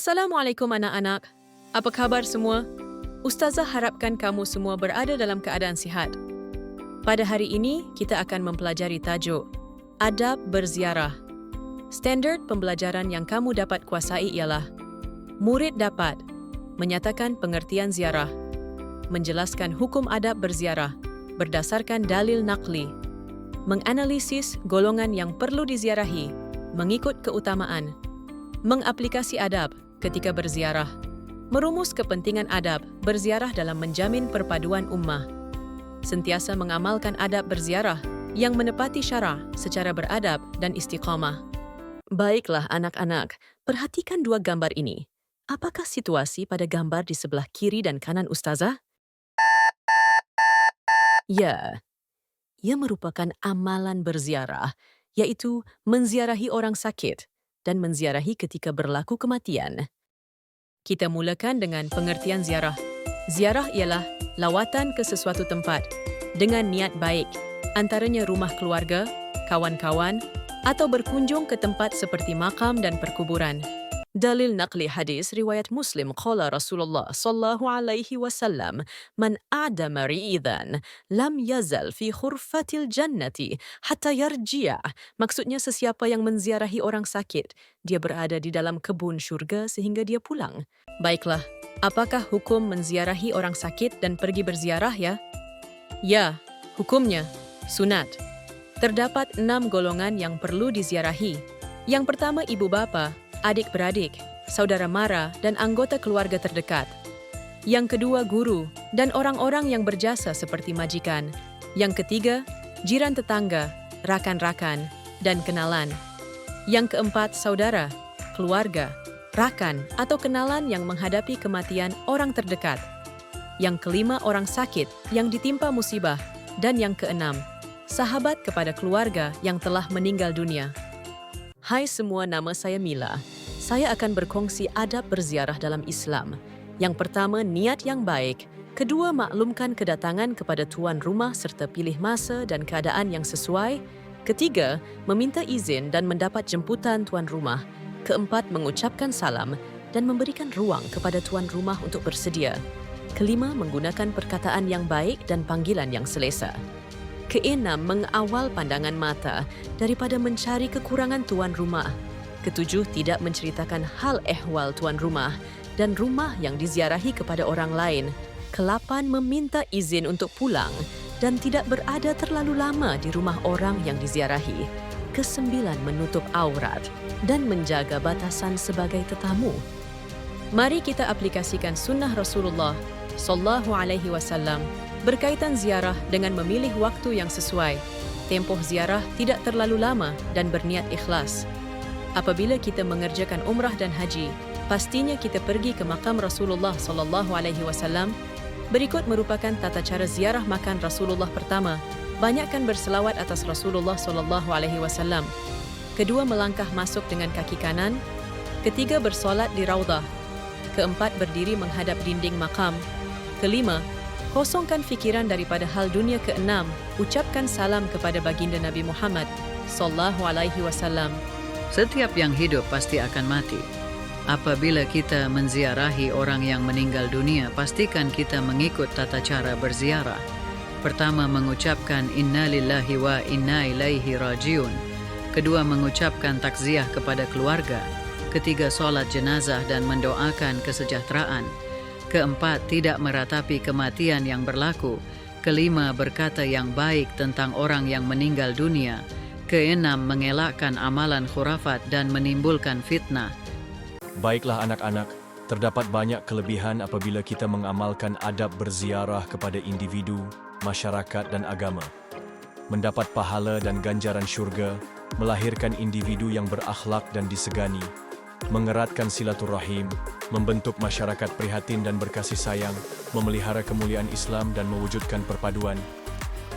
Assalamualaikum anak-anak. Apa khabar semua? Ustazah harapkan kamu semua berada dalam keadaan sihat. Pada hari ini, kita akan mempelajari tajuk Adab Berziarah. Standard pembelajaran yang kamu dapat kuasai ialah murid dapat menyatakan pengertian ziarah, menjelaskan hukum adab berziarah berdasarkan dalil naqli, menganalisis golongan yang perlu diziarahi mengikut keutamaan, mengaplikasi adab ketika berziarah, merumus kepentingan adab berziarah dalam menjamin perpaduan ummah, sentiasa mengamalkan adab berziarah yang menepati syara secara beradab dan istiqamah. Baiklah anak-anak, perhatikan dua gambar ini. Apakah situasi pada gambar di sebelah kiri dan kanan ustazah? Ya, ia merupakan amalan berziarah, yaitu menziarahi orang sakit dan menziarahi ketika berlaku kematian. Kita mulakan dengan pengertian ziarah. Ziarah ialah lawatan ke sesuatu tempat dengan niat baik, antaranya rumah keluarga, kawan-kawan, atau berkunjung ke tempat seperti makam dan perkuburan. Dalil naqli hadis riwayat Muslim qala Rasulullah sallallahu alaihi wasallam man a'dama ri'idhan lam yazal fi khurfatil jannati hatta yarji'. Maksudnya sesiapa yang menziarahi orang sakit, dia berada di dalam kebun syurga sehingga dia pulang. Baiklah, apakah hukum menziarahi orang sakit dan pergi berziarah ya? Ya, hukumnya sunat. Terdapat 6 golongan yang perlu diziarahi. Yang pertama ibu bapa, adik-beradik, saudara mara, dan anggota keluarga terdekat. Yang kedua, guru dan orang-orang yang berjasa seperti majikan. Yang ketiga, jiran tetangga, rakan-rakan, dan kenalan. Yang keempat, saudara, keluarga, rakan, atau kenalan yang menghadapi kematian orang terdekat. Yang kelima, orang sakit yang ditimpa musibah. Dan yang keenam, sahabat kepada keluarga yang telah meninggal dunia. Hai semua, nama saya Mila. Saya akan berkongsi adab berziarah dalam Islam. Yang pertama, niat yang baik. Kedua, maklumkan kedatangan kepada tuan rumah serta pilih masa dan keadaan yang sesuai. Ketiga, meminta izin dan mendapat jemputan tuan rumah. Keempat, mengucapkan salam dan memberikan ruang kepada tuan rumah untuk bersedia. Kelima, menggunakan perkataan yang baik dan panggilan yang selesa. Keenam, mengawal pandangan mata daripada mencari kekurangan tuan rumah. Ketujuh, tidak menceritakan hal ehwal tuan rumah dan rumah yang diziarahi kepada orang lain. Kelapan, meminta izin untuk pulang dan tidak berada terlalu lama di rumah orang yang diziarahi. Kesembilan, menutup aurat dan menjaga batasan sebagai tetamu. Mari kita aplikasikan sunnah Rasulullah sallallahu alaihi wasallam berkaitan ziarah dengan memilih waktu yang sesuai. Tempoh ziarah tidak terlalu lama dan berniat ikhlas. Apabila kita mengerjakan umrah dan haji, pastinya kita pergi ke makam Rasulullah sallallahu alaihi wasallam. Berikut merupakan tata cara ziarah makam Rasulullah. Pertama, banyakkan berselawat atas Rasulullah sallallahu alaihi wasallam. Kedua, melangkah masuk dengan kaki kanan. Ketiga, bersolat di raudhah. Keempat, berdiri menghadap dinding makam. Kelima, kosongkan fikiran daripada hal dunia. Keenam, ucapkan salam kepada baginda Nabi Muhammad sallallahu alaihi wasallam. Setiap yang hidup pasti akan mati. Apabila kita menziarahi orang yang meninggal dunia, pastikan kita mengikut tata cara berziarah. Pertama, mengucapkan inna lillahi wa inna ilaihi rajiun. Kedua, mengucapkan takziah kepada keluarga. Ketiga, solat jenazah dan mendoakan kesejahteraan. Keempat, tidak meratapi kematian yang berlaku. Kelima, berkata yang baik tentang orang yang meninggal dunia. Keenam, mengelakkan amalan khurafat dan menimbulkan fitnah. Baiklah anak-anak, terdapat banyak kelebihan apabila kita mengamalkan adab berziarah kepada individu, masyarakat dan agama. Mendapat pahala dan ganjaran syurga, melahirkan individu yang berakhlak dan disegani, mengeratkan silaturahim, membentuk masyarakat prihatin dan berkasih sayang, memelihara kemuliaan Islam dan mewujudkan perpaduan.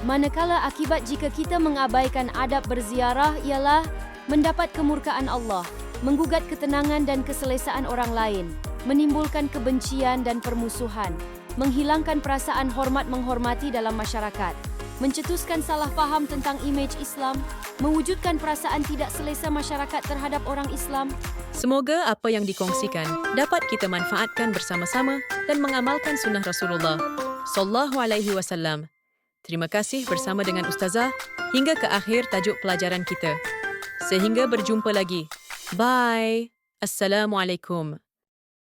Manakala akibat jika kita mengabaikan adab berziarah ialah mendapat kemurkaan Allah, menggugat ketenangan dan keselesaan orang lain, menimbulkan kebencian dan permusuhan, menghilangkan perasaan hormat menghormati dalam masyarakat, mencetuskan salah faham tentang imej Islam, mewujudkan perasaan tidak selesa masyarakat terhadap orang Islam. Semoga apa yang dikongsikan dapat kita manfaatkan bersama-sama dan mengamalkan sunnah Rasulullah sallallahu alaihi wasallam. Terima kasih bersama dengan Ustazah hingga ke akhir tajuk pelajaran kita. Sehingga berjumpa lagi. Bye. Assalamualaikum.